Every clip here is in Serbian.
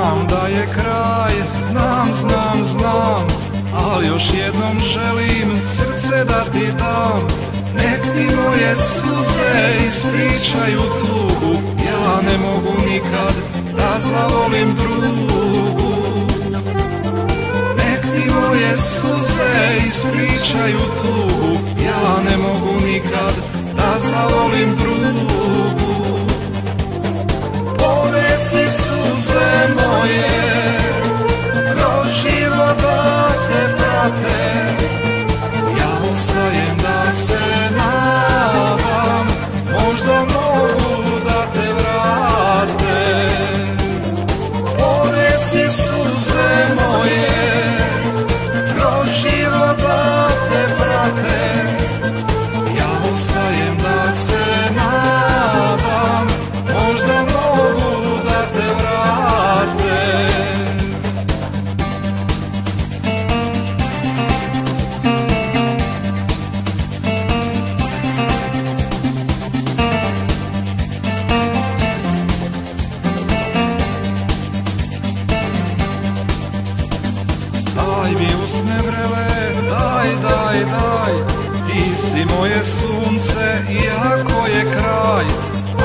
Znam da je kraj, znam, ali još jednom želim srce da ti dam. Nek ti moje suze ispričaju tugu, jer ja ne mogu nikad da zavolim drugu. Nek ti moje suze ispričaju tugu, ja ne mogu nikad da zavolim drugu. Ponesi suze moje, kroz život da te prate. Ja ostajem da se nadam, možda mogu da te vrate. Ponesi suze moje, kroz život da te prate. Ja ostajem da se nadam, možda mogu da te vrate. Daj mi usne vrele, daj, ti si moje sunce iako je kraj.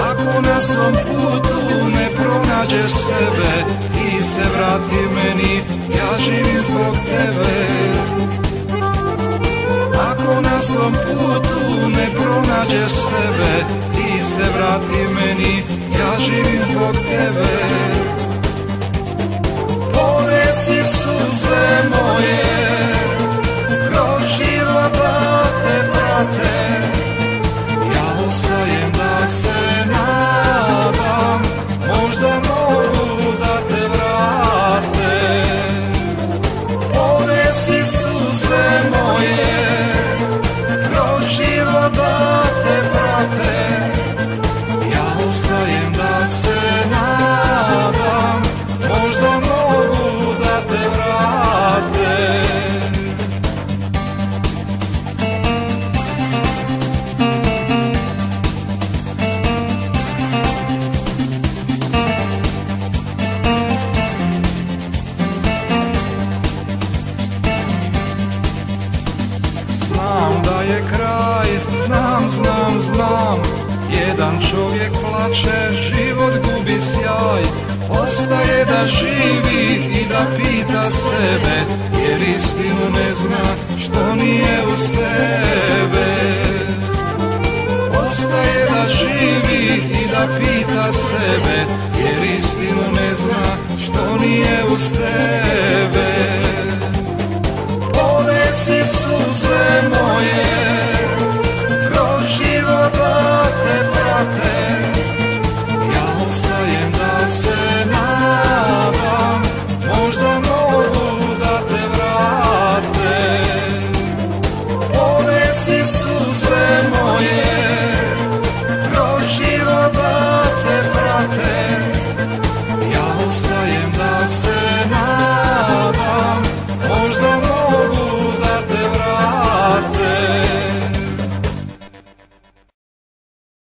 Ako na svom putu ne pronađeš sebe, ti se vrati meni, ja živim zbog tebe. Ako na svom putu ne pronađeš sebe, ti se vrati meni, ja živim zbog tebe. Ponesi suze moje, kroz život da te prate. Ja ostajem da se nadam, možda mogu da te vrate. Ponesi suze moje, kroz život da te prate. Ja ostajem da se nadam, možda mogu da te vrate. Znam da je kraj, znam, jedan čovjek plače, život gubi sjaj. Ostaje da živi i da pita sebe, jer istinu ne zna što nije uz tebe. Ostaje da živi i da pita sebe, jer istinu ne zna što nije uz tebe. Ponesi suze moje,